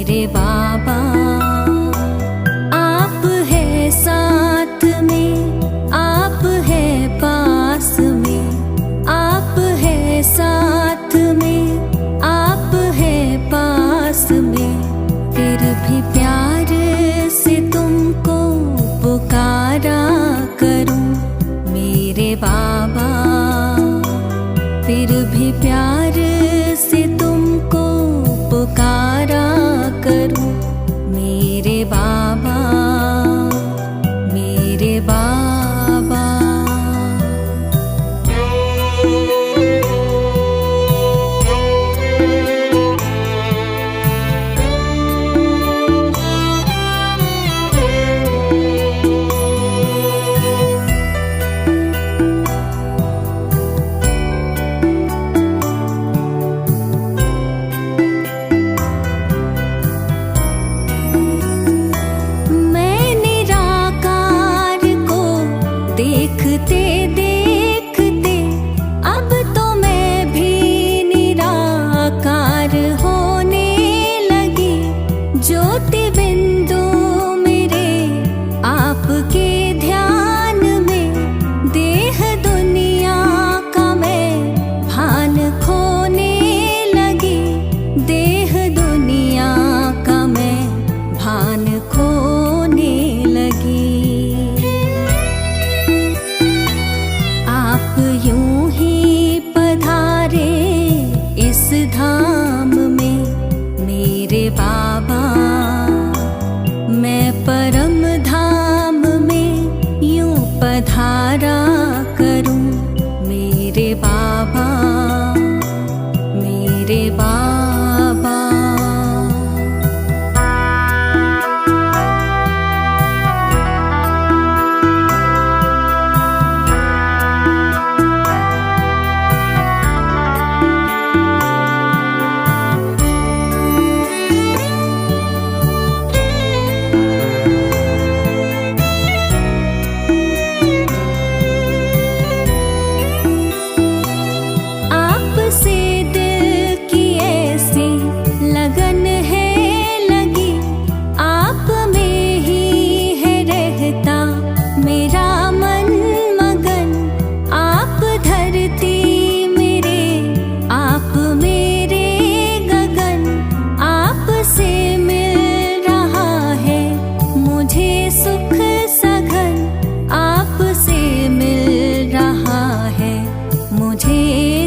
मेरे बाबा। आप है साथ में, आप है पास में, आप है साथ में, आप है पास में, फिर भी प्यार से तुमको पुकारा करूं मेरे बाबा। फिर भी प्यार से तुमको पुकारा करूं मेरे बाबा, मेरे बाबा। देखते देखते अब तो मैं भी निराकार होने लगी। ज्योति बिंदु मेरे आपके ध्यान में, देह दुनिया का मैं भान खोने लगी। देह दुनिया का मैं भान खोने लगी। आप यूं ही पधारे इस धाम में मेरे बाबा। मैं परम धाम में यूं पधारा करूं मेरे बाबा, मेरे बाबा।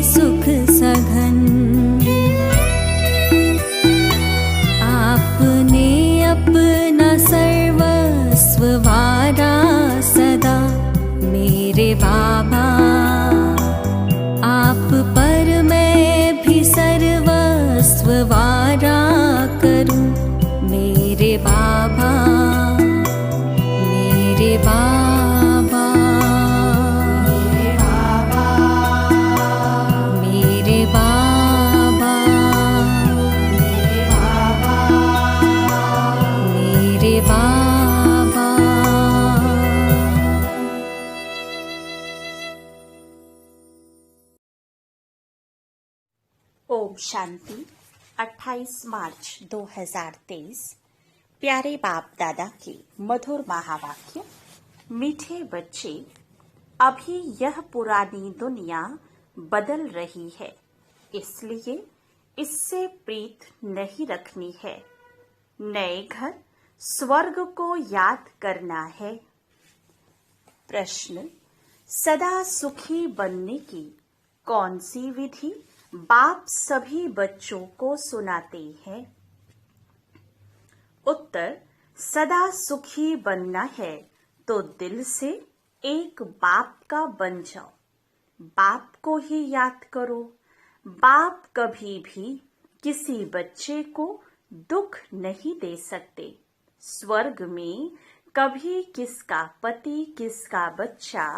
सुख सघन आपने अपना सर्वस्व वारा सदा मेरे बाबा। आप पर मैं भी सर्वस्व वारा करूं मेरे बाबा, मेरे बाबा। ओम शांति। 28 मार्च 2023। प्यारे बाप दादा के मधुर महावाक्य। मीठे बच्चे, अभी यह पुरानी दुनिया बदल रही है, इसलिए इससे प्रीत नहीं रखनी है। नए घर स्वर्ग को याद करना है। प्रश्न, सदा सुखी बनने की कौन सी विधि बाप सभी बच्चों को सुनाते हैं? उत्तर, सदा सुखी बनना है तो दिल से एक बाप का बन जाओ। बाप को ही याद करो। बाप कभी भी किसी बच्चे को दुख नहीं दे सकते। स्वर्ग में कभी किसका पति किसका बच्चा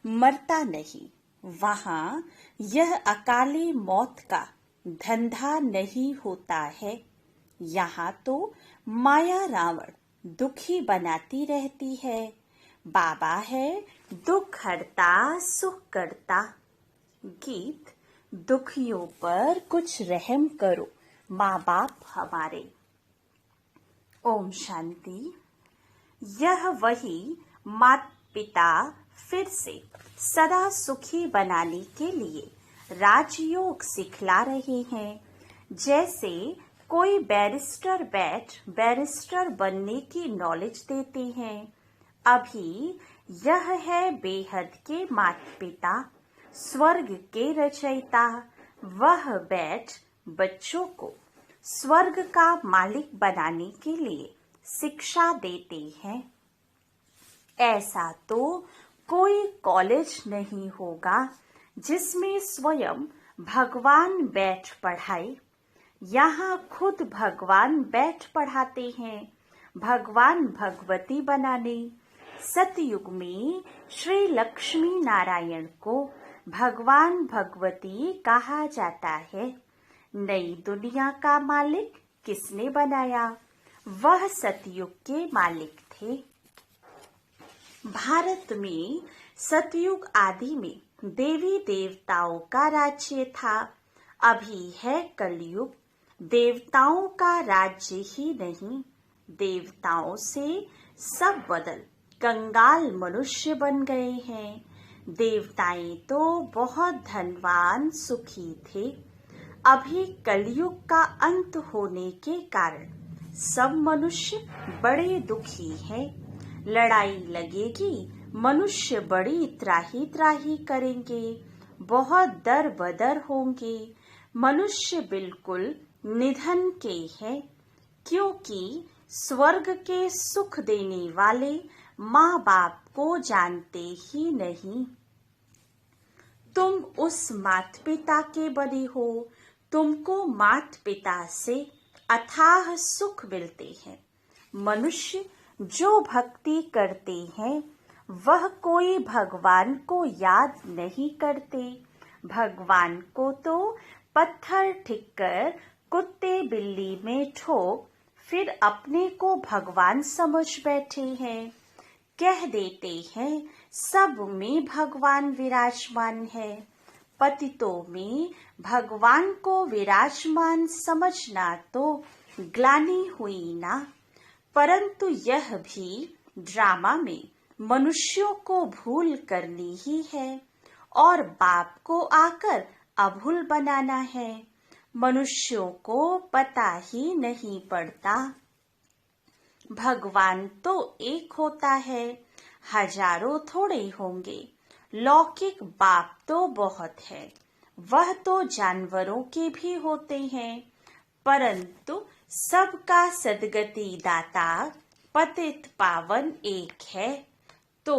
मरता नहीं। वहां यह अकाली मौत का धंधा नहीं होता है। यहाँ तो माया रावण दुखी बनाती रहती है। बाबा है दुख हरता सुख करता। गीत, दुखियों पर कुछ रहम करो माँ बाप हमारे। ओम शांति। यह वही माता पिता फिर से सदा सुखी बनाने के लिए राजयोग सिखला रहे हैं। जैसे कोई बैरिस्टर बनने की नॉलेज देते हैं। अभी यह है बेहद के माता पिता, स्वर्ग के रचयिता। वह बैठ बच्चों को स्वर्ग का मालिक बनाने के लिए शिक्षा देते हैं। ऐसा तो कोई कॉलेज नहीं होगा जिसमें स्वयं भगवान बैठ पढ़ाए। यहाँ खुद भगवान बैठ पढ़ाते हैं भगवान भगवती बनाने। सतयुग में श्री लक्ष्मी नारायण को भगवान भगवती कहा जाता है। नई दुनिया का मालिक किसने बनाया? वह सतयुग के मालिक थे। भारत में सतयुग आदि में देवी देवताओं का राज्य था। अभी है कलयुग, देवताओं का राज्य ही नहीं। देवताओं से सब बदल कंगाल मनुष्य बन गए हैं। देवताएं तो बहुत धनवान सुखी थे। अभी कलयुग का अंत होने के कारण सब मनुष्य बड़े दुखी हैं। लड़ाई लगेगी, मनुष्य बड़ी त्राही त्राही करेंगे, बहुत दर बदर होंगे। मनुष्य बिल्कुल निधन के हैं, क्योंकि स्वर्ग के सुख देने वाले माँ बाप को जानते ही नहीं। तुम उस माता पिता के बने हो। तुमको माता पिता से अथाह सुख मिलते हैं। मनुष्य जो भक्ति करते हैं वह कोई भगवान को याद नहीं करते। भगवान को तो पत्थर ठिक्कर कुत्ते बिल्ली में ठोक फिर अपने को भगवान समझ बैठे हैं। कह देते हैं सब में भगवान विराजमान है। पतितों में भगवान को विराजमान समझना तो ग्लानि हुई ना। परंतु यह भी ड्रामा में मनुष्यों को भूल करनी ही है और बाप को आकर अभूल बनाना है। मनुष्यों को पता ही नहीं पड़ता। भगवान तो एक होता है, हजारों थोड़े होंगे। लौकिक बाप तो बहुत है, वह तो जानवरों के भी होते हैं। परंतु सबका सदगति दाता पतित पावन एक है। तो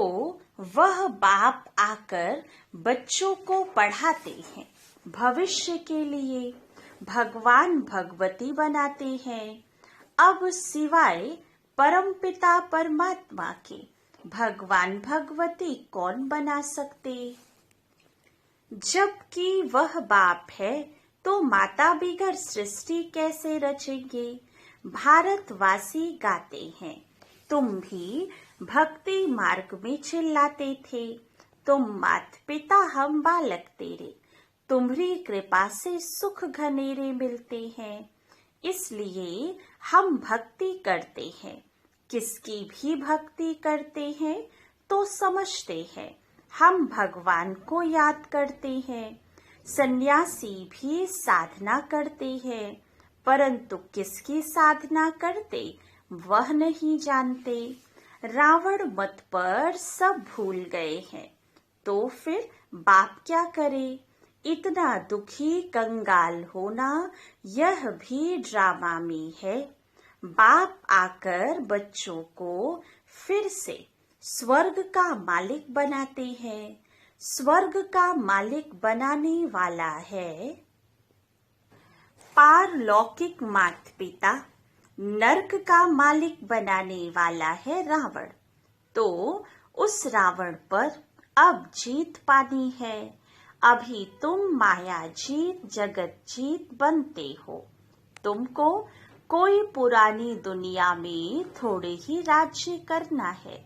वह बाप आकर बच्चों को पढ़ाते हैं भविष्य के लिए। भगवान भगवती बनाते हैं। अब सिवाय परमपिता परमात्मा के भगवान भगवती कौन बना सकते? जबकि वह बाप है तो माता बिगर सृष्टि कैसे रचेंगे? भारतवासी गाते हैं, तुम भी भक्ति मार्ग में चिल्लाते थे, तुम माता पिता हम बालक तेरे, तुम्हारी कृपा से सुख घनेरे मिलते हैं। इसलिए हम भक्ति करते हैं। किसकी भी भक्ति करते हैं तो समझते हैं हम भगवान को याद करते हैं। सन्यासी भी साधना करते हैं, परंतु किसकी साधना करते वह नहीं जानते। रावण मत पर सब भूल गए हैं, तो फिर बाप क्या करे? इतना दुखी कंगाल होना यह भी ड्रामा में है। बाप आकर बच्चों को फिर से स्वर्ग का मालिक बनाते हैं। स्वर्ग का मालिक बनाने वाला है पारलौकिक माता पिता। नरक का मालिक बनाने वाला है रावण। तो उस रावण पर अब जीत पानी है। अभी तुम माया जीत जगत जीत बनते हो। तुमको कोई पुरानी दुनिया में थोड़े ही राज्य करना है।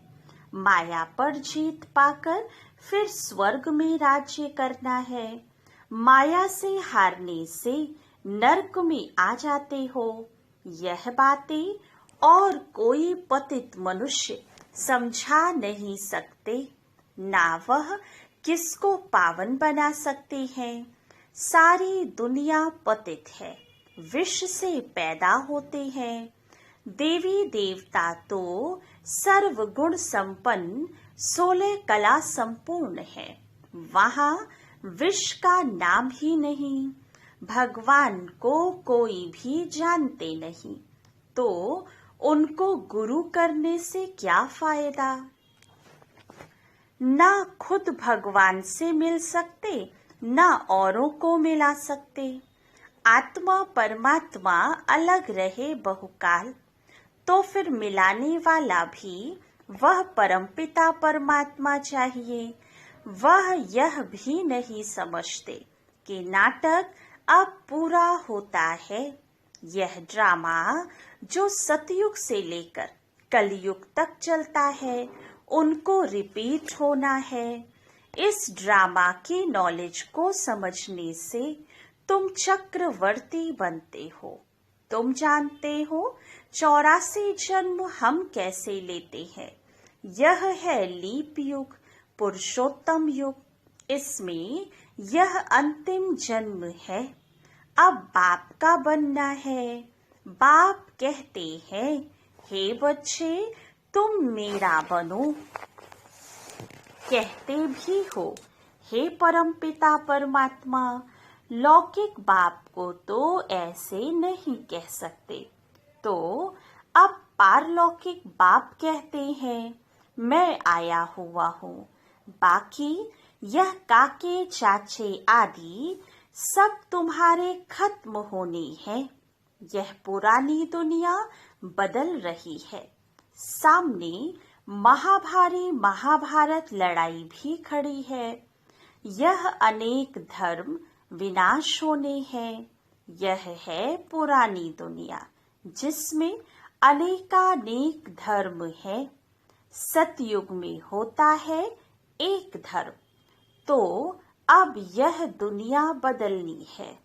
माया पर जीत पाकर फिर स्वर्ग में राज्य करना है। माया से हारने से नरक में आ जाते हो। यह बातें और कोई पतित मनुष्य समझा नहीं सकते, ना वह किसको पावन बना सकते हैं। सारी दुनिया पतित है, विष से पैदा होते हैं। देवी देवता तो सर्व गुण संपन्न 16 कला संपूर्ण है, वहाँ विष का नाम ही नहीं। भगवान को कोई भी जानते नहीं, तो उनको गुरु करने से क्या फायदा। ना खुद भगवान से मिल सकते, ना औरों को मिला सकते। आत्मा परमात्मा अलग रहे बहुकाल, तो फिर मिलाने वाला भी वह परमपिता परमात्मा चाहिए। वह यह भी नहीं समझते कि नाटक अब पूरा होता है। यह ड्रामा जो सतयुग से लेकर कलयुग तक चलता है, उनको रिपीट होना है। इस ड्रामा की नॉलेज को समझने से तुम चक्रवर्ती बनते हो। तुम जानते हो 84 जन्म हम कैसे लेते हैं। यह है लीप युग, पुरुषोत्तम युग। इसमें यह अंतिम जन्म है। अब बाप का बनना है। बाप कहते हैं, हे बच्चे तुम मेरा बनो। कहते भी हो, हे परमपिता परमात्मा। लौकिक बाप को तो ऐसे नहीं कह सकते, तो अब पारलौकिक बाप कहते हैं, मैं आया हुआ हूँ। बाकी यह काके चाचे आदि सब तुम्हारे खत्म होने हैं। यह पुरानी दुनिया बदल रही है। सामने महाभारी महाभारत लड़ाई भी खड़ी है। यह अनेक धर्म विनाश होने हैं। यह है पुरानी दुनिया, जिसमें अनेकानेक धर्म है। सतयुग में होता है एक धर्म, तो अब यह दुनिया बदलनी है।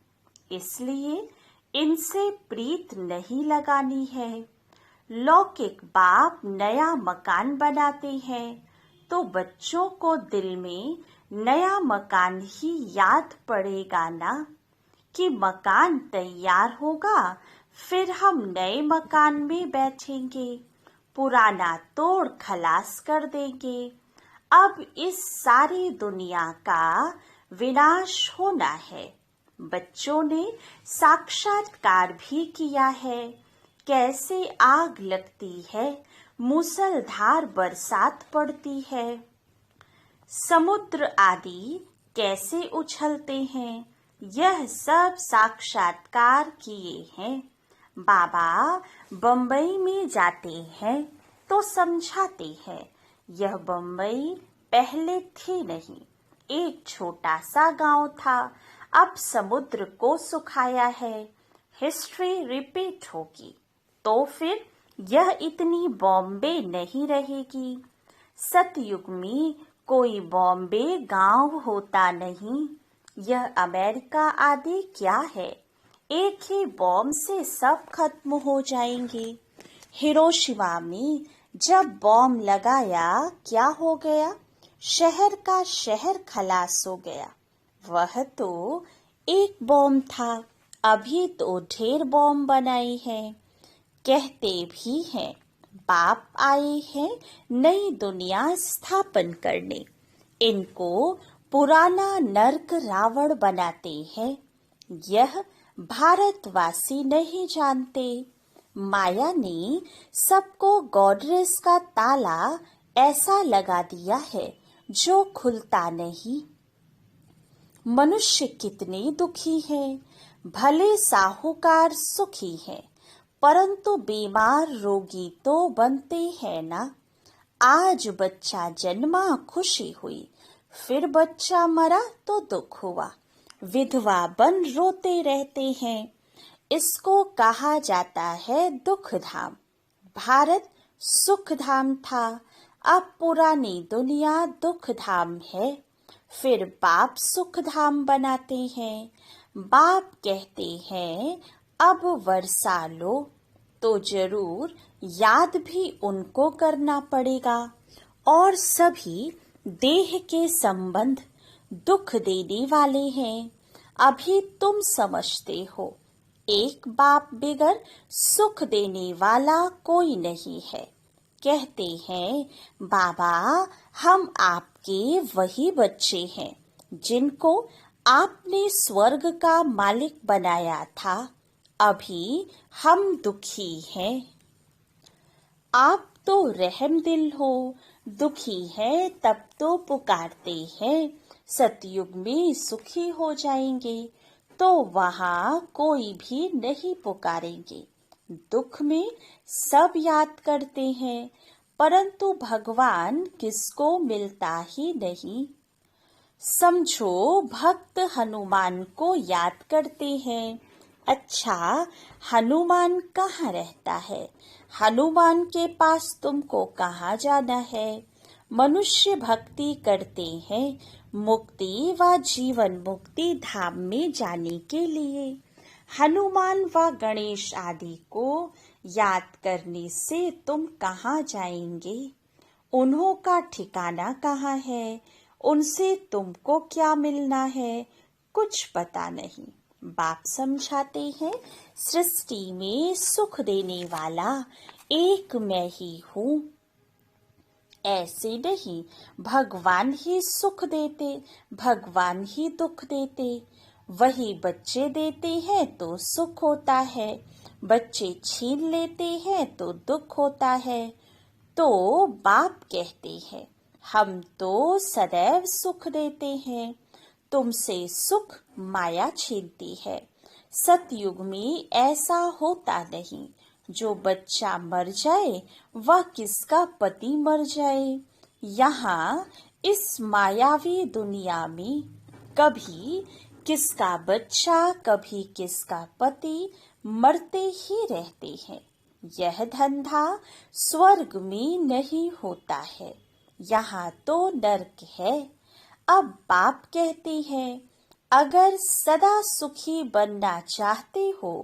इसलिए इनसे प्रीत नहीं लगानी है। लौकिक बाप नया मकान बनाते हैं, तो बच्चों को दिल में नया मकान ही याद पड़ेगा ना, कि मकान तैयार होगा, फिर हम नए मकान में बैठेंगे, पुराना तोड़ खलास कर देंगे। अब इस सारी दुनिया का विनाश होना है। बच्चों ने साक्षात्कार भी किया है, कैसे आग लगती है, मूसलधार बरसात पड़ती है, समुद्र आदि कैसे उछलते हैं। यह सब साक्षात्कार किए हैं। बाबा बम्बई में जाते हैं तो समझाते हैं, यह बम्बई पहले थी नहीं, एक छोटा सा गांव था, अब समुद्र को सुखाया है। हिस्ट्री रिपीट होगी, तो फिर यह इतनी बॉम्बे नहीं रहेगी। सतयुग में कोई बॉम्बे गांव होता नहीं। यह अमेरिका आदि क्या है, एक ही बॉम्ब से सब खत्म हो जाएंगे। हिरोशिमा में जब बॉम्ब लगाया क्या हो गया, शहर का शहर खलास हो गया। वह तो एक बॉम्ब था, अभी तो ढेर बॉम्ब बनाए हैं। कहते भी हैं बाप आए हैं नई दुनिया स्थापन करने, इनको पुराना नर्क रावण बनाते हैं। यह भारतवासी नहीं जानते। माया ने सबको गॉडरेज का ताला ऐसा लगा दिया है जो खुलता नहीं। मनुष्य कितने दुखी हैं, भले साहूकार सुखी हैं, परंतु बीमार रोगी तो बनते हैं ना। आज बच्चा जन्मा खुशी हुई, फिर बच्चा मरा तो दुख हुआ। विधवा बन रोते रहते हैं। इसको कहा जाता है दुख धाम। भारत सुख धाम था, अब पुरानी दुनिया दुख धाम है। फिर बाप सुख धाम बनाते हैं। बाप कहते हैं अब वर्षा लो, तो जरूर याद भी उनको करना पड़ेगा। और सभी देह के संबंध दुख देने वाले हैं। अभी तुम समझते हो, एक बाप बिगर सुख देने वाला कोई नहीं है। कहते हैं, बाबा हम आपके वही बच्चे हैं जिनको आपने स्वर्ग का मालिक बनाया था। अभी हम दुखी हैं। आप तो रहमदिल हो, दुखी है तब तो पुकारते हैं। सतयुग में सुखी हो जाएंगे तो वहाँ कोई भी नहीं पुकारेंगे। दुख में सब याद करते हैं, परंतु भगवान किसको मिलता ही नहीं। समझो, भक्त हनुमान को याद करते हैं। अच्छा, हनुमान कहाँ रहता है? हनुमान के पास तुमको कहाँ जाना है? मनुष्य भक्ति करते हैं मुक्ति व जीवन मुक्ति धाम में जाने के लिए। हनुमान व गणेश आदि को याद करने से तुम कहाँ जाएंगे? उन्हों का ठिकाना कहाँ है? उनसे तुमको क्या मिलना है? कुछ पता नहीं। बाप समझाते हैं, सृष्टि में सुख देने वाला एक मैं ही हूँ। ऐसे नहीं, भगवान ही सुख देते, भगवान ही दुख देते। वही बच्चे देते हैं तो सुख होता है, बच्चे छीन लेते हैं तो दुख होता है। तो बाप कहते हैं, हम तो सदैव सुख देते हैं, तुमसे सुख माया छीनती है। सतयुग में ऐसा होता नहीं, जो बच्चा मर जाए वह किसका पति मर जाए। यहाँ इस मायावी दुनिया में कभी किसका बच्चा कभी किसका पति मरते ही रहते हैं। यह धंधा स्वर्ग में नहीं होता है, यहाँ तो नरक है। अब बाप कहते हैं, अगर सदा सुखी बनना चाहते हो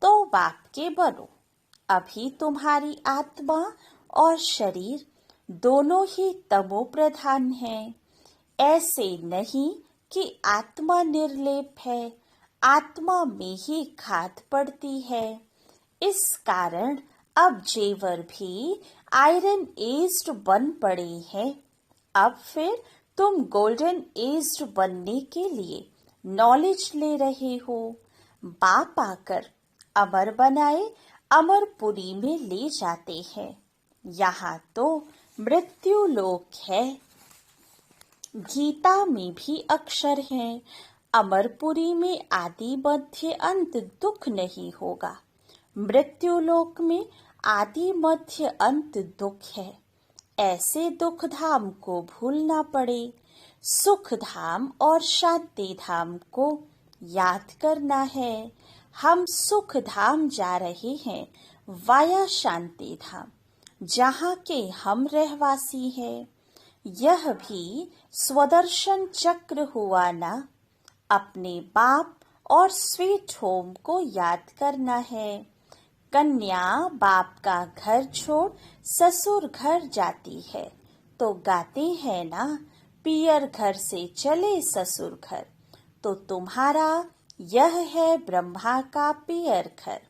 तो बाप के बनो। अभी तुम्हारी आत्मा और शरीर दोनों ही तमो प्रधान हैं। ऐसे नहीं कि आत्मा निर्लेप है, आत्मा में ही खाद पड़ती है। इस कारण अब जेवर भी आयरन एज्ड बन पड़े हैं। अब फिर तुम गोल्डन एज्ड बनने के लिए नॉलेज ले रहे हो। बाप आकर अमर बनाए अमरपुरी में ले जाते हैं। यहाँ तो मृत्यु लोक है। गीता में भी अक्षर हैं, अमरपुरी में आदि मध्य अंत दुख नहीं होगा। मृत्यु लोक में आदि मध्य अंत दुख है। ऐसे दुख धाम को भूलना पड़े। सुख धाम और शांति धाम को याद करना है। हम सुख धाम जा रहे हैं वाया शांति धाम, जहाँ के हम रहवासी हैं। यह भी स्वदर्शन चक्र हुआ ना। अपने बाप और स्वीट होम को याद करना है। कन्या बाप का घर छोड़ ससुर घर जाती है तो गाते हैं ना, पियर घर से चले ससुर घर। तो तुम्हारा यह है ब्रह्मा का पियर घर।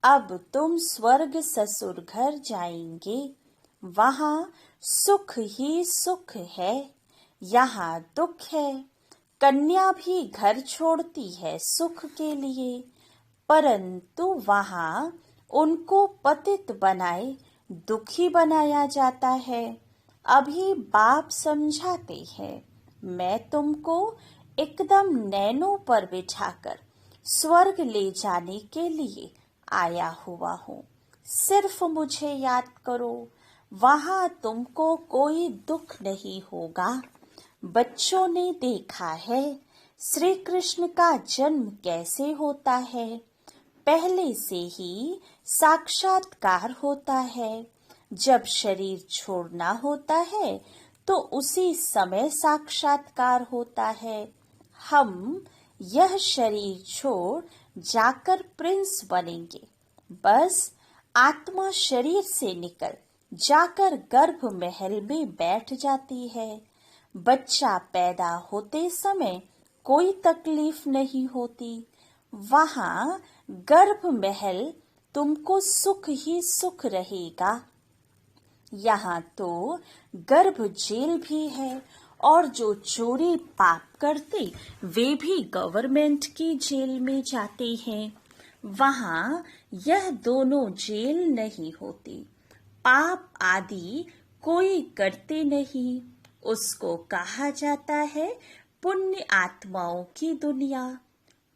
अब तुम स्वर्ग ससुर घर जाएंगे, वहाँ सुख ही सुख है, यहाँ दुख है। कन्या भी घर छोड़ती है सुख के लिए, परंतु वहाँ उनको पतित बनाए दुखी बनाया जाता है। अभी बाप समझाते हैं, मैं तुमको एकदम नैनों पर बिठाकर स्वर्ग ले जाने के लिए आया हुआ हूँ। सिर्फ मुझे याद करो, वहाँ तुमको कोई दुख नहीं होगा। बच्चों ने देखा है श्री कृष्ण का जन्म कैसे होता है। पहले से ही साक्षात्कार होता है। जब शरीर छोड़ना होता है तो उसी समय साक्षात्कार होता है। हम यह शरीर छोड़ जाकर प्रिंस बनेंगे। बस आत्मा शरीर से निकल जाकर गर्भ महल में बैठ जाती है। बच्चा पैदा होते समय कोई तकलीफ नहीं होती। वहाँ गर्भ महल तुमको सुख ही सुख रहेगा। यहाँ तो गर्भ जेल भी है और जो चोरी पाप करते वे भी गवर्नमेंट की जेल में जाते हैं। वहाँ यह दोनों जेल नहीं होती। पाप आदि कोई करते नहीं, उसको कहा जाता है पुण्य आत्माओं की दुनिया।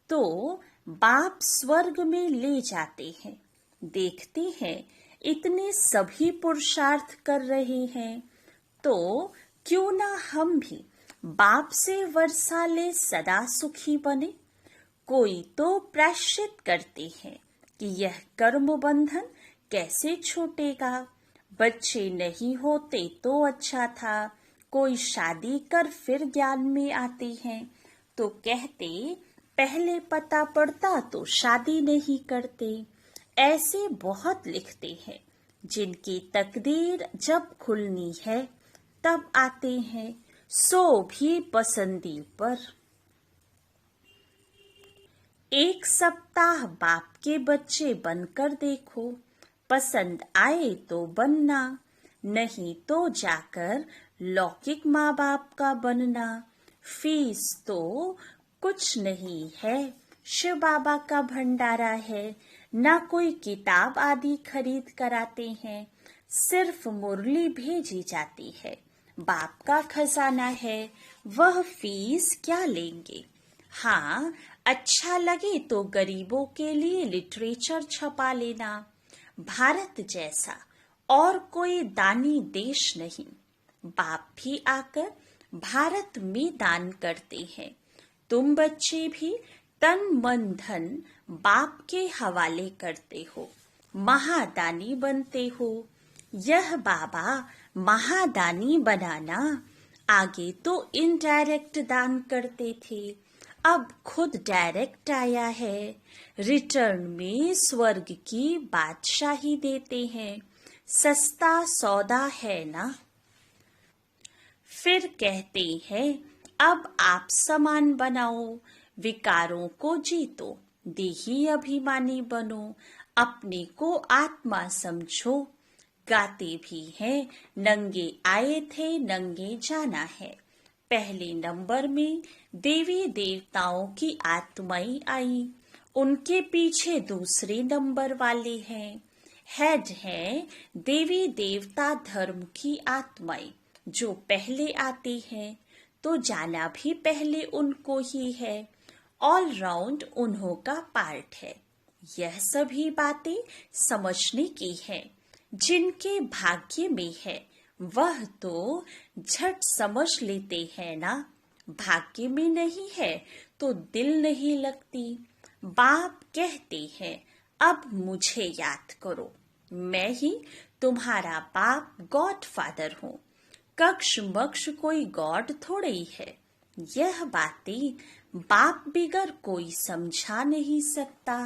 तो बाप स्वर्ग में ले जाते हैं। देखते हैं इतने सभी पुरुषार्थ कर रहे हैं, तो क्यों ना हम भी बाप से वर्षा ले सदा सुखी बने। कोई तो प्रायश्चित करते हैं कि यह कर्म बंधन कैसे छूटेगा। बच्चे नहीं होते तो अच्छा था। कोई शादी कर फिर ज्ञान में आते हैं तो कहते पहले पता पड़ता तो शादी नहीं करते। ऐसे बहुत लिखते हैं जिनकी तकदीर जब खुलनी है तब आते हैं, सो भी पसंदी पर। एक सप्ताह बाप के बच्चे बनकर देखो, पसंद आए तो बनना, नहीं तो जाकर लौकिक माँ बाप का बनना। फीस तो कुछ नहीं है, शिव बाबा का भंडारा है। ना कोई किताब आदि खरीद कराते हैं, सिर्फ मुरली भेजी जाती है। बाप का खजाना है, वह फीस क्या लेंगे। हाँ, अच्छा लगे तो गरीबों के लिए लिटरेचर छपा लेना। भारत जैसा और कोई दानी देश नहीं। बाप भी आकर भारत में दान करते हैं। तुम बच्चे भी तन मन धन बाप के हवाले करते हो, महादानी बनते हो। यह बाबा महादानी बनाना, आगे तो इनडायरेक्ट दान करते थे, अब खुद डायरेक्ट आया है। रिटर्न में स्वर्ग की बादशाही देते हैं, सस्ता सौदा है ना। फिर कहते हैं अब आप समान बनाओ, विकारों को जीतो, देही अभिमानी बनो, अपने को आत्मा समझो। गाते भी हैं नंगे आए थे नंगे जाना है। पहले नंबर में देवी देवताओं की आत्माएं आई, उनके पीछे दूसरे नंबर वाले हैं। हेड हैं देवी देवता धर्म की आत्माएं, जो पहले आते हैं तो जाना भी पहले उनको ही है। ऑल राउंड उन्हों का पार्ट है। यह सभी बातें समझने की है। जिनके भाग्य में है वह तो झट समझ लेते हैं ना। भाग्य में नहीं है तो दिल नहीं लगती। बाप कहते हैं अब मुझे याद करो, मैं ही तुम्हारा बाप गॉड फादर हूँ। कक्ष मक्ष कोई गॉड थोड़े ही है। यह बातें बाप बिगर कोई समझा नहीं सकता।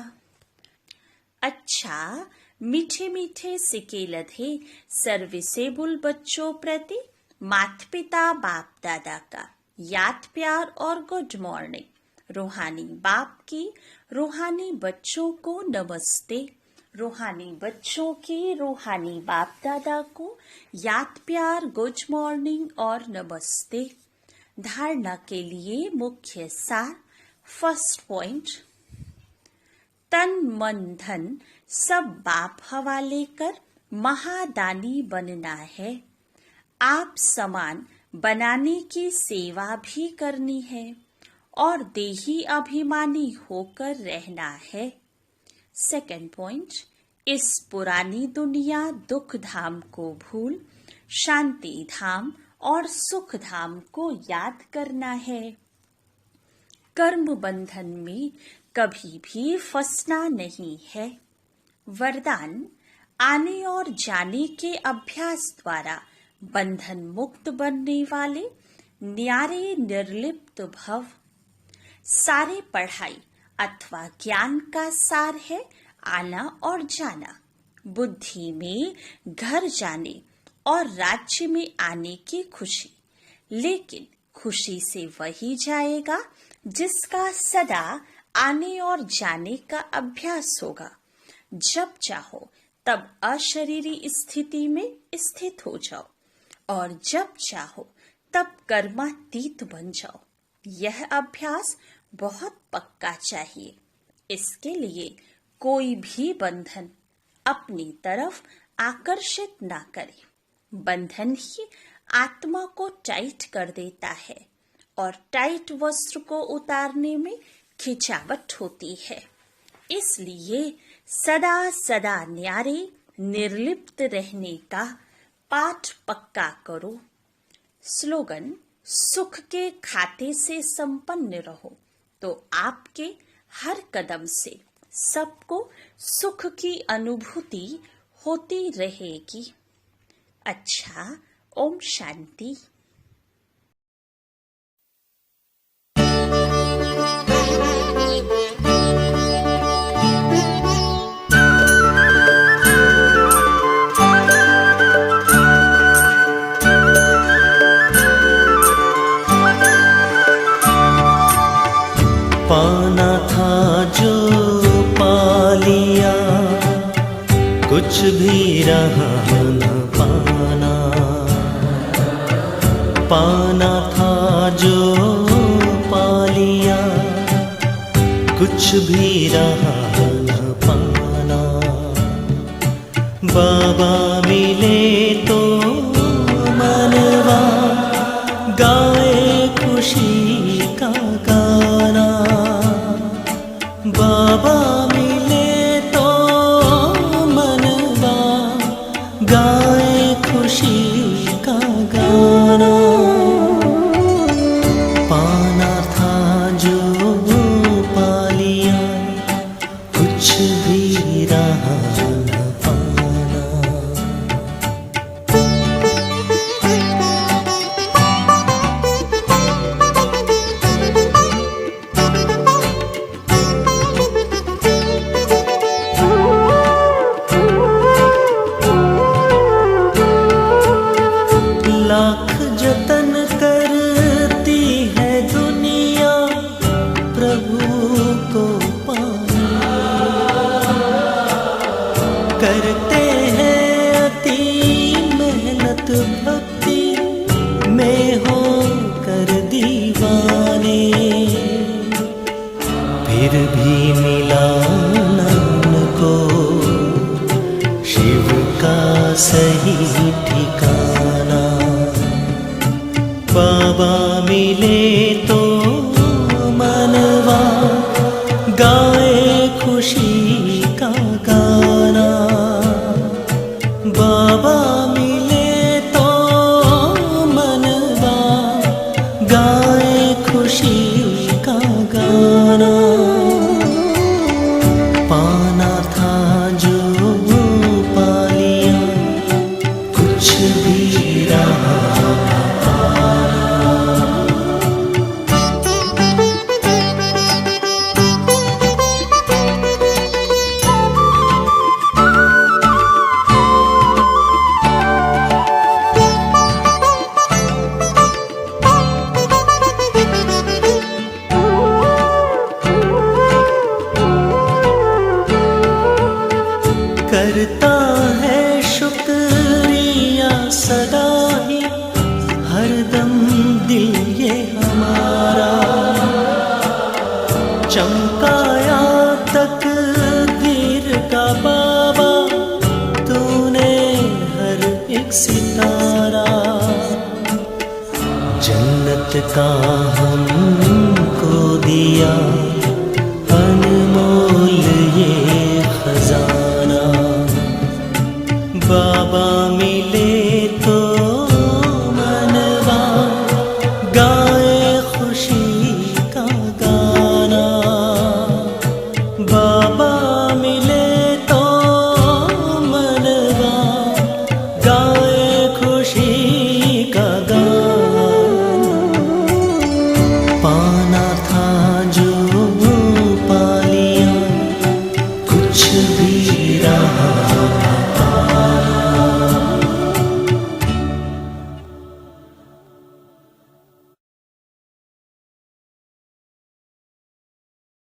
अच्छा, मीठे मीठे सिके लधे सर्विसेबल बच्चों प्रति माता पिता बाप दादा का याद प्यार और गुड मॉर्निंग। रूहानी बाप की रूहानी बच्चों को नमस्ते। रूहानी बच्चों की रूहानी बाप दादा को याद प्यार गुड मॉर्निंग और नमस्ते। धारणा के लिए मुख्य सार। फर्स्ट पॉइंट, तन मन धन सब बाप हवाले कर महादानी बनना है। आप समान बनाने की सेवा भी करनी है और देही अभिमानी होकर रहना है। सेकंड पॉइंट, इस पुरानी दुनिया दुख धाम को भूल शांति धाम और सुख धाम को याद करना है। कर्म बंधन में कभी भी फंसना नहीं है। वरदान, आने और जाने के अभ्यास द्वारा बंधन मुक्त बनने वाले न्यारे निर्लिप्त भव। सारे पढ़ाई अथवा ज्ञान का सार है आना और जाना। बुद्धि में घर जाने और राज्य में आने की खुशी, लेकिन खुशी से वही जाएगा जिसका सदा आने और जाने का अभ्यास होगा। जब चाहो तब अशरीरी स्थिति में स्थित हो जाओ और जब चाहो तब कर्मातीत बन जाओ। यह अभ्यास बहुत पक्का चाहिए। इसके लिए कोई भी बंधन अपनी तरफ आकर्षित ना करे। बंधन ही आत्मा को टाइट कर देता है और टाइट वस्त्र को उतारने में खिंचावट होती है। इसलिए सदा सदा न्यारे निर्लिप्त रहने का पाठ पक्का करो। स्लोगन: सुख के खाते से संपन्न रहो तो आपके हर कदम से सबको सुख की अनुभूति होती रहेगी। अच्छा, ओम शांति। पाना था जो पा लिया, कुछ भी रहा न पाना। पाना था जो पा लिया, कुछ भी रहा न पाना। बाबा मिले तो मनवा गाए खुशी का गाना। बाबा मिले तो मनवा गाए खुशी का गाना। पाना था जो पा लिया, कुछ भी रहा न पाना। लाख जतन करती है दुनिया प्रभु को पाने। करते हैं अति मेहनत भक्ति में हो कर दीवाने। फिर भी मिला न उनको शिव का सही ठिकाना। बाबा मिले तो मनवा गाए खुशी का गाना। बाबा मिले तो मनवा गाए खुशी का गाना। पाना था जो पा लिया, कुछ भी रहा। करता है शुक्रिया सदा ही हरदम दिल ये हमारा। चमकाया तकदीर का बाबा तूने हर एक सितारा। जन्नत का हमको दिया अनमोल ये खजाना। बाबा मिले